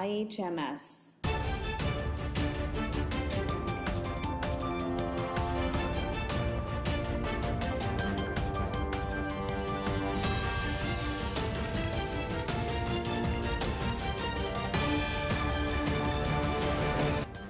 IHMS.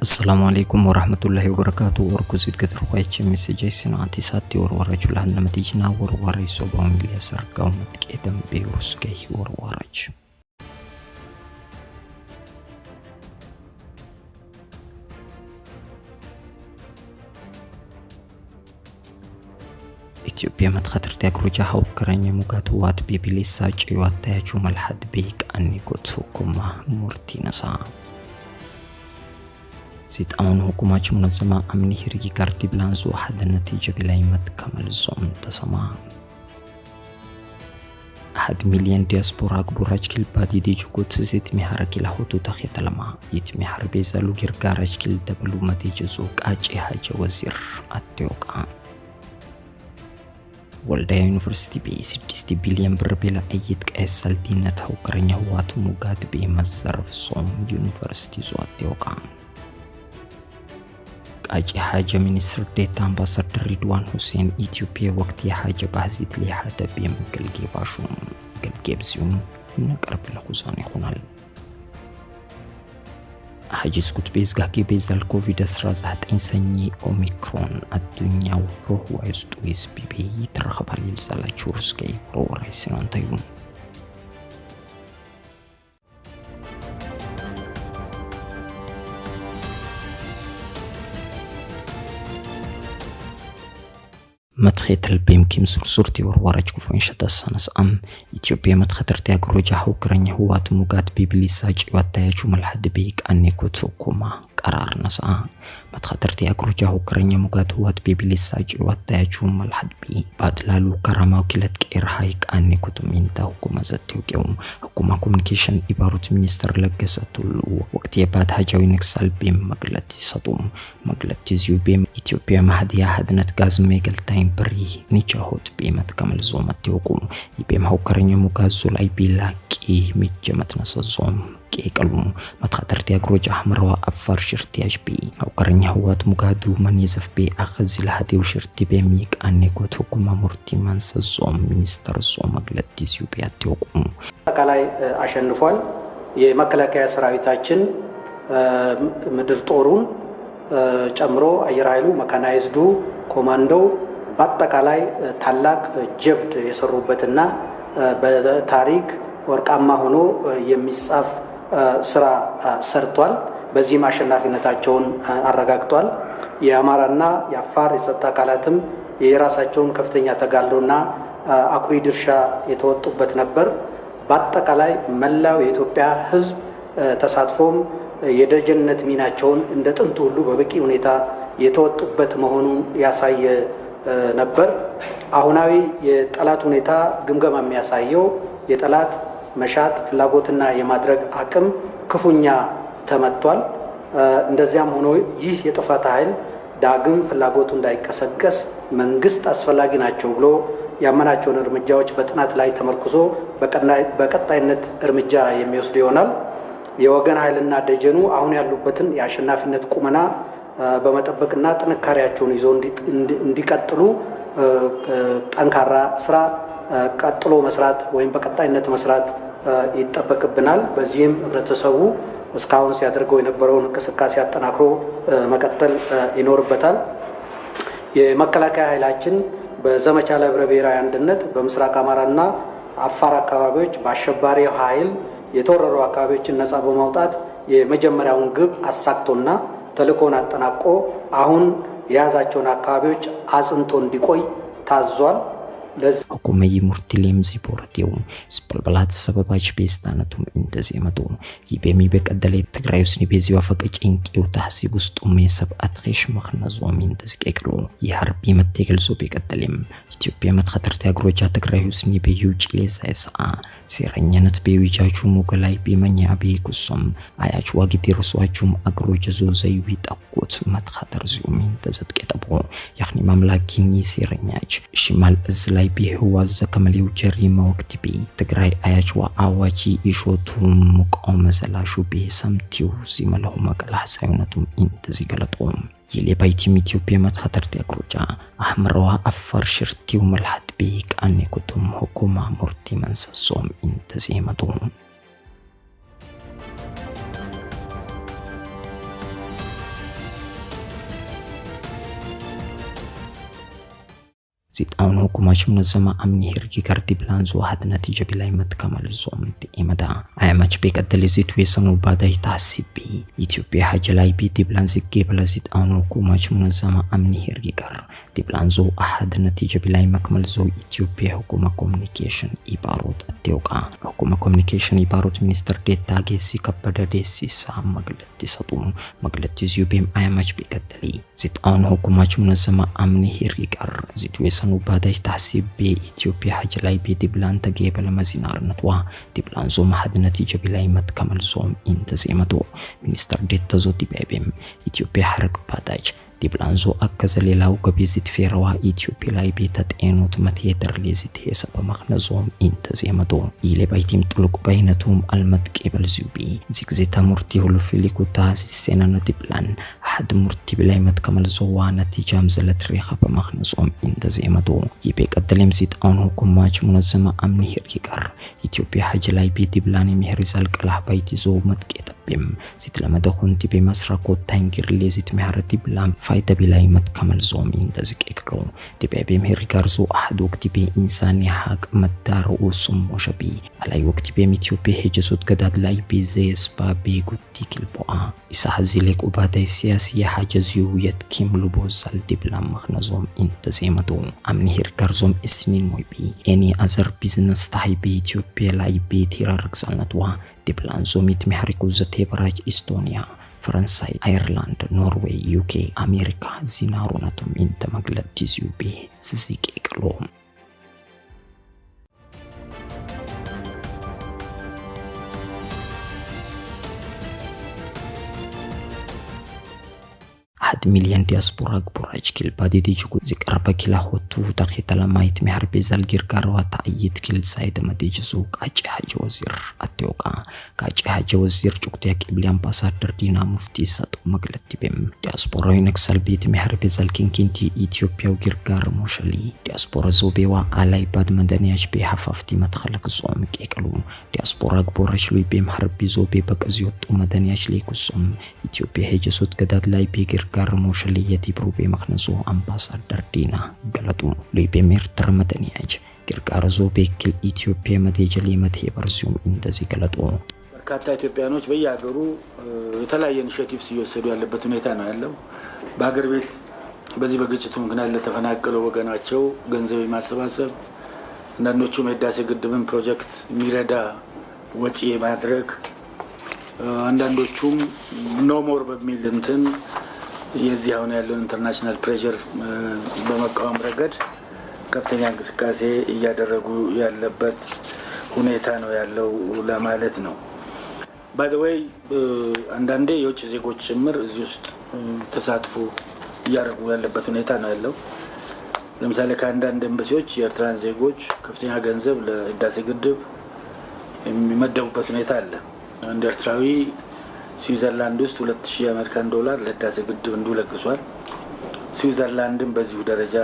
Assalamualaikum warahmatullahi wabarakatuh. Warkusit katarqaycha mesajay sinati sati warwaraj lahan namatijna warwaray sobam milya sarkaw matkedam beruskay warwaraj. ኢትዮጵያ መትኸትርት ያክሩጃ ሀውከረኛ ሙጋት ዋት ቢቢሊሳ ጭዋት ታያቹ መልሐድ ቢቅ አኒጎት ሁኩማ ሙርቲ ነሳ ሲጣውን ሁኩማች ሙነዘማ አምኒ ሂርጊ ጋርዲ ብላንዙ ሐደ ነቲጀ ቢላይ መትከመል ዞም ተሰማ 1 ሚሊዮን ዲያስፖራ ግቡራጅ ኪልባዲ ዲጅኩት ሲት ሚሐረኪ ለሁቱ ተኺተለማ ይት ሚሐር ቤዛሉ ጊርጋራጅ ኪል ደበሉ መቲጀዙ ቃጪ ሐጀ ወዚር አትዮቃ ወልዳያ ዩኒቨርሲቲ በ6 ቢሊዮን ብር ቤላ አይት ቀሰልቲነት ሀውከረኛ ዋት ሙጋት በመዘርፍ ሶም ዩኒቨርሲቲ ዟት ይወቃ ቃጪ ሐጀ ሚኒስትር ዴታ አምባሳደር ሪድዋን ሁሴን ኢትዮጵያ ወቅት የሐጀ ባዚት ሊሐደ በመገልጌ ባሹም ገልጌብዚውን ነቀርብ ለኹዛን ይሆናል ሐጂስ ኩትቤዝ ጋኪ ቤዛል ኮቪድ-19 ሰኚ ኦሚክሮን አዱኛው ሮህ ዋይስጡ ኤስቢቢ ተረኸባል ይልዛላችሁ ርስከይ ሮራይስ ናንታዩ متخيتل بيمكن سورتي ورورج كفون شتاسانس ኢትዮጵያ መትኸትርት ያግሮጃ ሀውከረኛ ህዋት ሙጋት ቢብሊሳጭ ወታያቹ መልሐድ ቢቅ አኒኮት ሁኩማ ቀራር ነሳ መትኸትርት ያግሮጃ ሀውከረኛ ሙጋት ህዋት ቢብሊሳጭ ወታያቹ መልሐድ ቢ ባድላሉ ከራማው ኪለት ቀር ሃይቅ አኒኮት ሚንታ ሁኩማ ዘትዩቄው ሁኩማ ኮሙኒኬሽን ኢባሩት ሚኒስተር ለገሰቱሉ ወቅት የባት ሀጃዊ ንክሳል ቢም መግለጥ ይሰጡም መግለጥ ይዚዩ ቢም ኢትዮጵያ ማህዲያ ሀድነት ጋዝ ሜገልታይን ብሪ ኒቻሆት ቢመት ከመል ዞመት ይወቁም ይቤም ሀውከረኛ ሙጋዙ ላይ ቢላቂ ሚጀመት ነሰዞም ቄቀሉም መትኸትርት ያግሮጃ አህመራዋ አፋር ሽርቲያጅ ቢ ሀውከረኛ ህዋት ሙጋዱ መን የዘፍ ቢ አኸዚ ለሐዲው ሽርቲ በሚቅ አኔጎት ሁኩማ ሙርቲ ማንሰዞም ሚኒስተር ዞ መግለጥ ይዚዩ ቢያት ይወቁም አካላይ አሸንፏል የመከላከያ ሰራዊታችን ምድር ጦሩን ጨምሮ አየር ኃይሉ መካናይዝዱ ኮማንዶ በአጠቃላይ ታላቅ ጀብድ የሰሩበትና በታሪክ ወርቃማ ሆኖ የሚጻፍ ስራ ሰርቷል በዚህ ማሸናፊነታቸውን አረጋግጧል የአማራና የአፋር የጸጥታ አካላትም የራሳቸውን ከፍተኛ ተጋድሎና አኩሪ ድርሻ የተወጡበት ነበር በአጠቃላይ መላው የኢትዮጵያ ህዝብ ተሳትፎም የደጀነት ሚናቸውን እንደ ጥንቱ ሁሉ በበቂ ሁኔታ የተወጡበት መሆኑን ያሳየ ነበር አሁናዊ የጠላት ሁኔታ ግምገማ የሚያሳየው የጠላት መሻት ፍላጎትና የማድረግ አቅም ክፉኛ ተመቷል እንደዚያም ሆኖ ይህ የጥፋት ኃይል ዳግም ፍላጎቱ እንዳይቀሰቀስ መንግስት አስፈላጊ ናቸው ብሎ ያመናቸውን እርምጃዎች በጥናት ላይ ተመርኩዞ በቀጣይነት እርምጃ የሚወስድ ይሆናል የወገን ኃይልና ደጀኑ አሁን ያሉበትን የአሸናፊነት ቁመና በመጠበቅና ጥንካሬያቸውን ይዞ እንዲቀጥሉ ጠንካራ ስራ ቀጥሎ መስራት ወይም በቀጣይነት መስራት ይጠበቅብናል በዚህም ህብረተሰቡ እስካሁን ሲያደርገው የነበረውን እንቅስቃሴ አጠናክሮ መቀጠል ይኖርበታል የመከላከያ ኃይላችን በዘመቻ ለህብረ ብሔራዊ አንድነት በምስራቅ አማራና አፋር አካባቢዎች በአሸባሪው ኃይል የተወረሩ አካባቢዎችን ነፃ በማውጣት የመጀመሪያውን ግብ አሳክቶና ተልእኮን አጠናቆ አሁን የያዛቸውን አካባቢዎች አጽንቶ እንዲቆይ ታዟል ሁኩመይ ሙርቲሌም ዚፖርቲው ስፐልበላት ሰበባች ቤስታነቱም እንደዚህ መጡ ይቤሚ በቀደለ ትግራዩስ ኒቤዚዋ ፈቀጭን ቂው ታህሲብ ውስጥ ሜሰብ አትሪሽ መخنزوም እንደዚህ ቀቅሎ ይharብ ይመተገልሶ በቀደለም ኢትዮጵያ መትኸትርት ያግሮጃ ትግራዩስ ኒቤዩ ጭሌሳይሳ ሲረኛነት በዊጃቹ ሙገላይ ቢመኛ ቢኩሶም አያቹ ዋጊት ይርሷቹም አግሮጀዞ ዘይዊ ጠቁት መትኸትር ዚዩም እንደዚህ ቀጠቦ ያኽኒ ማምላኪኒ ሲረኛች ሽማል እዝ ላይ ላይ ቢህዋዝ ከመሊው ጀሪማ ወቅት ቢ ትግራይ አያችዋ አዋጂ ኢሾቱ ሙቆም ዘላሹ ቢ ሰምቲው ሲመለሁ መቀላህ ሳይነቱም እንተዚ ገለጦም የሌባይቲም ኢትዮጵያ መተኸተርት ያክሮጃ አህምረዋ አፋር ሽርቲው መልሐድ ቢ ቃኔ ኩቱም ሁኩማ ሙርቲ መንሰሶም እንተዚ መቶም زيتاون حكوماش منظمة أمني هرقي كاردي بلانزو هاد نتيجة بلاي متكمل زوم تيمدا عامج بيك الدلزيت ويسانو باداي تحسيب بي إثيوبيا حاجة لاي بي دي بلانزي كيبلا زيتاون حكوماش منظمة أمني هرقي كار دي بلانزو أحد نتيجة بلاي مكمل زو إثيوبيا حكومة كومنيكيشن إباروت التيوكا حكومة كومنيكيشن إباروت منستر ديتا جيسي كبدا ديسي سام مغلتي سطوم مغلتي زيوبيم عامج بيك الدلي زيتاون حكوماش منظمة أمني هرقي كار زيت ويسانو وباداش تحسيب بإثيوبيا حاجة لاي بي دبلان تجيب لما زينار نتوا دبلان زوم حد نتيجة بلاي متكمل زوم انتزيمتو منستر ديتا زو دبابيم إثيوبيا حرق باداش دبلانزو أكزلي لاو قبيزت في روا إثيوبيا لاي بيتات إنو تمتيدر ليزت هيسا بمخنزوم انتزيمتو إلي بايتيم تلوك بينتهم المدك إبل زيوبي زيكزيتا مرتي هلو فيليكو تاسي سينانو دبلان حد مرتي بلاي متكمل زوا نتيجة مزلت ريخا بمخنزوم انتزيمتو يبيك الدليم زيت آن حكوماش منظمة أمني هرقيقر إثيوبيا حاجة لاي بي دبلاني مهرزال كلاح بايتي زو مدك بيم زيت لما دخونتي بمسرقو تانجر ليزيت مهرتي بلام فايدة بلاي متكمل زوم يندزك إكرو تبقى بيم هيريكارزو أحد وقت بي إنساني حق مدار وصم وشبي على وقت بيم إثيوبيا هجسود قداد لاي بي زي سبا بي قدتك البقى إسا حزيلك وباداي سياسية حاجة زيوية كيم لبوزال دي بلام مخنزوم انتزيمتو أمني هيريكارزوم السنين موي بي إني أزر بيزنس تحي بي إثيوبيا لاي بي تيرا رقصال نتوا دي بلان زوميت محركو زتي براج إستونيا فرنساي ايرلاند نوروي يوكي امريكا زيناروناتهم انت مغلط تيزيوبي سيسيك اكلوم حد مليون دياسبورا قبراج كل بادي دي جوكو زكربا كلا خوتو تاقي تلمايت محر بيزال جيركار واتعيد كل سايد ما دي جزوك كاچي حاجة وزير اتيوكا كاچي حاجة وزير جوكتياك إبليان باسادر دينا مفتي ساتو مغلط بيم دياسبورا ينكسال بيت محر بيزال كنكنتي إثيوبيا وجيركار موشالي دياسبورا زوبيوا علاي باد مدنياش بي حفافتي مدخلق زوم كيكالو دياسبورا قبراج لوي بي محر بيزوبي بقزيوت ومدنياش ليكو زوم إثيوبيا هجسود قداد لاي بي موشلية بروبي مخنزو أمباسادر دينا قلتو لي بمير ترمدنياج كركارزو بيكل إثيوبيا مديجلي مدهي برزيوم اندزي قلتو በርካታ ኢትዮጵያኖች በየሀገሩ የተለያየ ኢኒሼቲቭ ሲወሰዱ ያለበት ሁኔታ ነው ያለው በአገር ቤት በዚህ በግጭቱ ምክንያት ለተፈናቀሉ ወገናቸው ገንዘብ ማሰባሰብ አንዳንዶቹም ህዳሴ ግድብን ፕሮጀክት የሚረዳ ወጪ ማድረግ አንዳንዶቹም ኖ ሞር በሚል እንትን የዚህ አሁን ያለው ኢንተርናሽናል ፕሬሸር በመቃወም ረገድ ከፍተኛ እንቅስቃሴ እያደረጉ ያለበት ሁኔታ ነው ያለው ለማለት ነው ባይ ዘ ዌይ አንዳንዴ የውጭ ዜጎች ጭምር እዚህ ውስጥ ተሳትፎ እያደረጉ ያለበት ሁኔታ ነው ያለው ለምሳሌ ከአንዳንድ ኤምባሲዎች የኤርትራን ዜጎች ከፍተኛ ገንዘብ ለህዳሴ ግድብ የሚመደቡበት ሁኔታ አለ አንድ ኤርትራዊ ስዊዘርላንድ ውስጥ $2000 አሜሪካን ዶላር ለህዳሴ ግድብ እንዲለግሷል ስዊዘርላንድን በዚሁ ደረጃ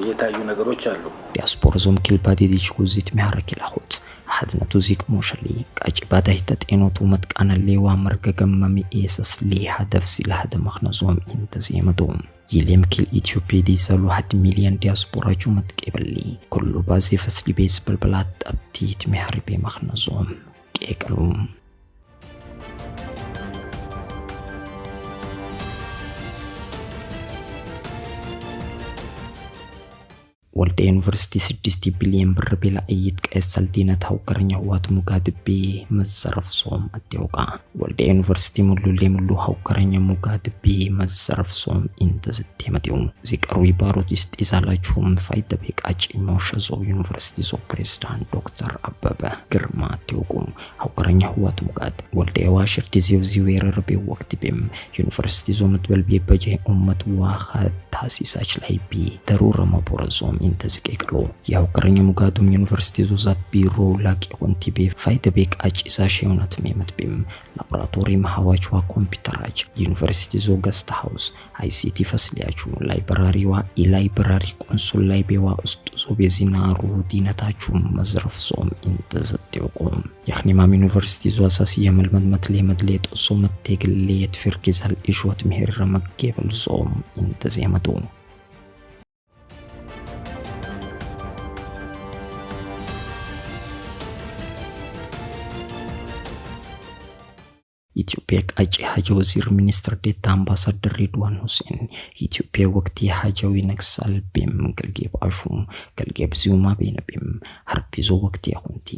የታዩ ነገሮች አሉ ዲያስፖራዞም ኪልባዲ ዲችኩዚት ሚያረክ ይላሁት حدنا توزيك موشلي كاج باده تتينو تومت كان اللي وامرق جممي إيسس لي هدف سي لحد مخنزوم انتزيمدوم يليم كل إثيوبيا دي سالو 1 مليون دياسبورا جومت كيبلي كل بازي فسلي بيس بالبلاد أبتيت محربي مخنزوم كيكالوم ወልደ ዩኒቨርሲቲ 6 ቢሊዮን ብር ቢላ እይት ቀሰል ዲና ታውቀርኛ ዋት ሙጋድቤ መዘረፍ ሶም አጥዮቃ ወልደ ዩኒቨርሲቲ ሙሉ ለሙሉ ሀውቀርኛ ሙጋድቤ መዘረፍ ሶም እንተዝቴ መጥዩ ዚቀሩ ይባሩት ይስጢዛላችሁም ፋይዳ በቃጭ ማውሸዞ ዩኒቨርሲቲ ዞ ፕሬዝዳንት ዶክተር አበበ ግርማ አጥዮቁ ሀውቀርኛ ዋት ሙጋድ ወልደ ዋሽርቲ ዚው የረርቤ ወቅት ቢም ዩኒቨርሲቲ ዞ መትበል ቢበጀ ኡመት ዋኻ ታሲሳች ላይ ቢ ተሩረ ማቦረዞም intezikeklo yaw qaranya mugadum university zozat biro laqi qontibe fayda bek aciza shewonat memet bim laboratory mahawachwa computeraj university zo guest house ICT fasliyachu library wa library konsul laybewa ustuzo bezina ruhdinatachu mazraf som intezatyoqom yakhni mam university zo asasiya malmad matlemadlet somat teglet firkizal ishwat mihir makkebel som intezematu ኢትዮጵያ ቃጭ ሀጂ ወዚር ሚኒስትር ዴታ አምባሳደር ሬድዋን ሁሴን ኢትዮጵያ ወቅት የሀጃዊ ነክሳል ቢም ገልጌብ አሹም ገልጌብ ዚውማ በነቢም ሀርቢዞ ወቅት ያኹንቲ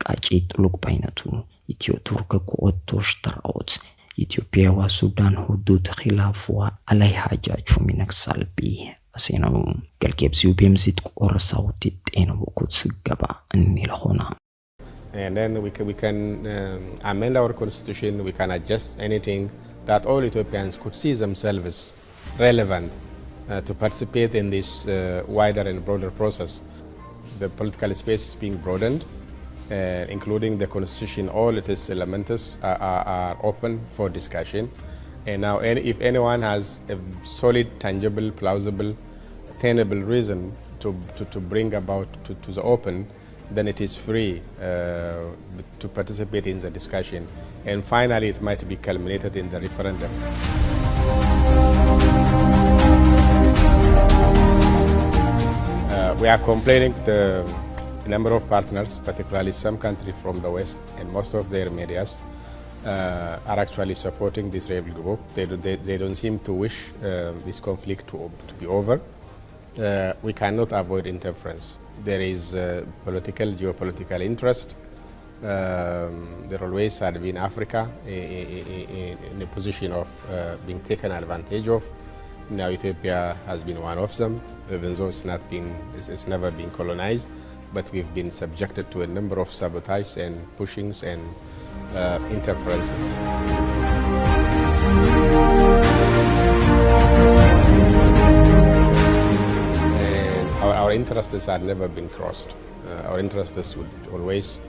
ቃጭ ጥሉቅ ባይነቱ ኢትዮ ቱርክ ኮኦቶሽ ተራውት ኢትዮጵያ ወሱዳን ሁዱድ ኺላፍዋ አላይ ሀጃቹ ሚነክሳል ቢ አሴነው ገልጌብ ዚው ቢምዚት ቆረሳውት ጤነው ወኩት ገባ እንይለሆና And then we can amend our constitution, we can adjust anything that all Ethiopians could see themselves relevant to participate in this wider and broader process. The political space is being broadened, including the constitution, all its elements are open for discussion. And now if anyone has a solid, tangible, plausible, tenable reason to bring about to the open, then it is free to participate in the discussion. And finally, it might be culminated in the referendum. We are complaining the number of partners, particularly some countries from the West, and most of their medias are actually supporting this rebel group. They don't seem to wish this conflict to be over. We cannot avoid interference. There is political, geopolitical interest. There always had been Africa in a position of being taken advantage of. Now Ethiopia has been one of them, even though it's never been colonized, but we've been subjected to a number of sabotage and pushings and interferences. Our interests have never been crossed. Our interests would always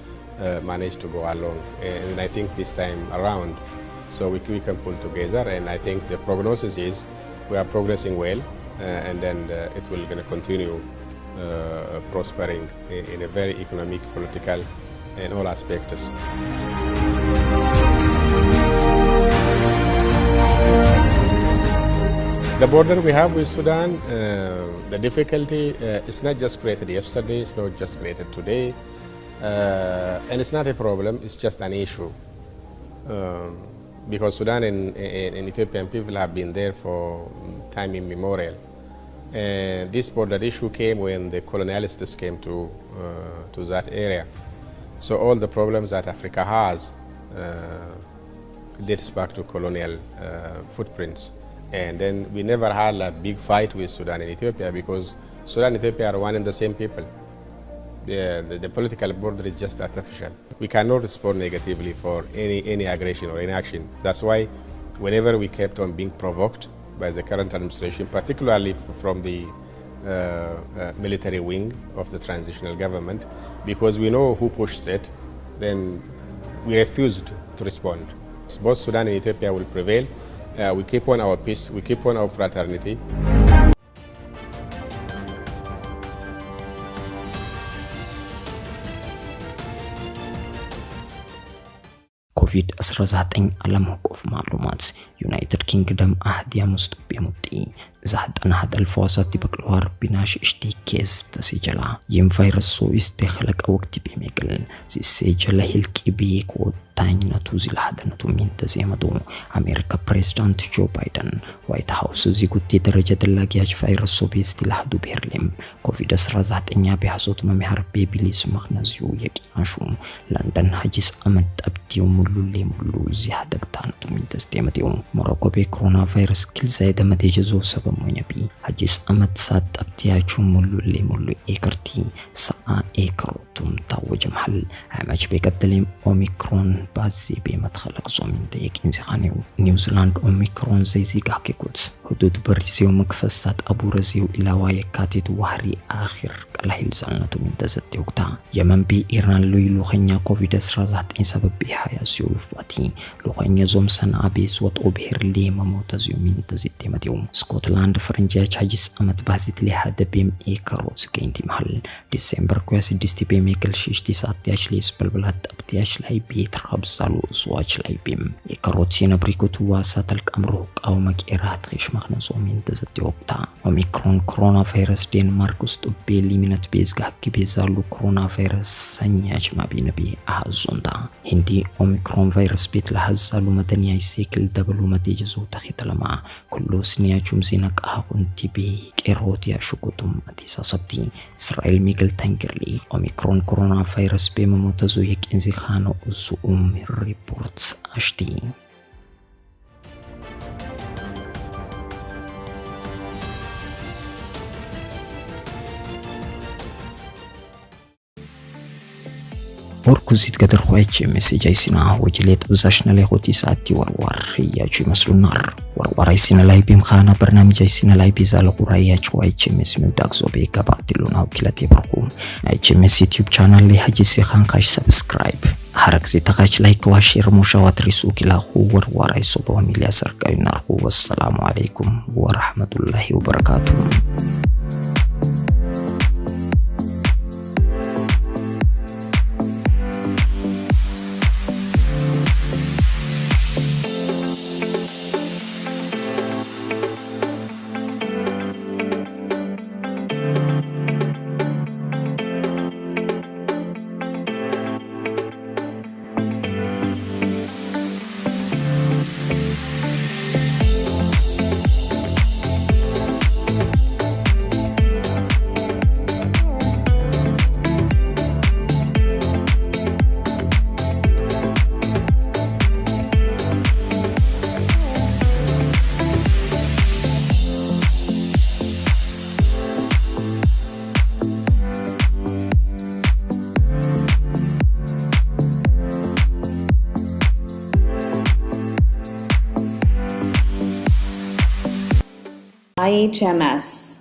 manage to go along, and I think this time around, so we can pull together. And I think the prognosis is we are progressing well, and then it will going to continue prospering in a very economic, political, and all aspects. The border we have with Sudan, the difficulty is not just created yesterday, it's not just created today, and it's not a problem, it's just an issue. Because Sudan and Ethiopian people have been there for time immemorial. And this border issue came when the colonialists came to that area. So all the problems that Africa has dates back to colonial footprints. And then we never had a big fight with Sudan and Ethiopia because Sudan and Ethiopia are one and the same people. The political border is just artificial. We cannot respond negatively for any aggression or inaction. That's why whenever we kept on being provoked by the current administration, particularly from the military wing of the transitional government, because we know who pushed it, then we refused to respond. Both Sudan and Ethiopia will prevail. We keep on our peace, we keep on our fraternity. COVID-19 ዓለም አቀፍ ማሉማት ዩናይትድ ኪንግደም አህዲያ ሙስጥ በሙጢ ዛህጠና ሀደል ፈዋሳት በቅለዋር ቢናሽ እሽቲኬስ ተሰጀላ ይም ቫይረስ ሶ ይስተخلق ወቅት በሚገል ሲሰጀላ ሂልቂ ቢኮ ታኝነቱ ዝላደነቱ ሚንተዘመዱ አሜሪካ ፕሬዝዳንት ጆ ባይደን ዋይት ሃውስ ዚጉት ደረጃ ደላጊያች ቫይረስ ሶ ቢስቲላህዱ በርሊም COVID-19 ቢያሶት መምሃር በቢሊስ መኽነዚው የቂያሹ ለንደን ሀጂስ አመጣብቲው ሙሉ ለሙሉ ዚያደግታነቱ ሚንተስተመዲው ሞሮኮ በኮሮና ቫይረስ ክልሳይ ደመደጀዞ ሰበሞኛቢ ሀጂስ አመጣብቲያቹ ሙሉ ለሙሉ ኤከርቲ ሰአ ኤከሮቱም ታወጀምሐል አማች በቀደለም ኦሚክሮን ባዚ በመትخلق ዞሚን ተየቂን ሲኻኔው ኒውዚላንድ ኦሚክሮን ዘይዚጋ ከኩት حدود بريسيو مكفستات أبو رزيو إلى وايكاتيت وحري آخر قلحيل زالنتو من تزدي وقتا يمن بي إيران لوي لوخنيا كوفيد سرازات إن سبب بحياة سيولف باتي لوخنيا زوم سنة بيس وطو بحر لي مموتزيو من تزدي مديوم سكوتلاند فرنجاج حجيس أمت بازيت لي حد بيم إي كاروت سكينتي محل ديسمبر كويس ديستي بيم إيكل شيش دي ساتياش لي سبلبلات أبتياش لاي بي ترخب سالو سواج لاي بيم إي كاروت سينا بريكو تواسا تلك أمروك أو مكيرات خيش مخنزو من تزدي وقتا وميكرون كورونا فيروس دنمارك استبي لمنت بيزغ حكي بيزالو كورونا فيروس سنياج ما بينبي أحزوندا هندي أوميكرون فيروس بيت لحزالو مدنيا يسيكل دبلو مديجزو تخيط لما كلو سنياجوم زينك أخون تبي كيروتيا شكوتم أتيسا سبتي إسرائيل ميغل تنكرلي أوميكرون كورونا فيروس بمموتزو يك إنزي خانو أسوء ريبورتس أشتي وركوزيت قدر خويتش مسجاي سينا وجليت بزاشنا لغوتي ساعتي ورور هياجي مسلو النار ورور ايسينا لاي بيم خانا برنامج ايسينا لاي بيزالو قراياج خويتش مسميو داكزو بيكا باتلونا وكلاتي برخوم ايتش مس يوتيوب چانل لي حجي سيخان قاش سبسكرايب حرك زي تغاش لايك واشير مشاوات رسوكي لاخو ورور ايسو بواميليا سرقاي نارخو والسلام عليكم ورحمة الله وبركاته. IHMS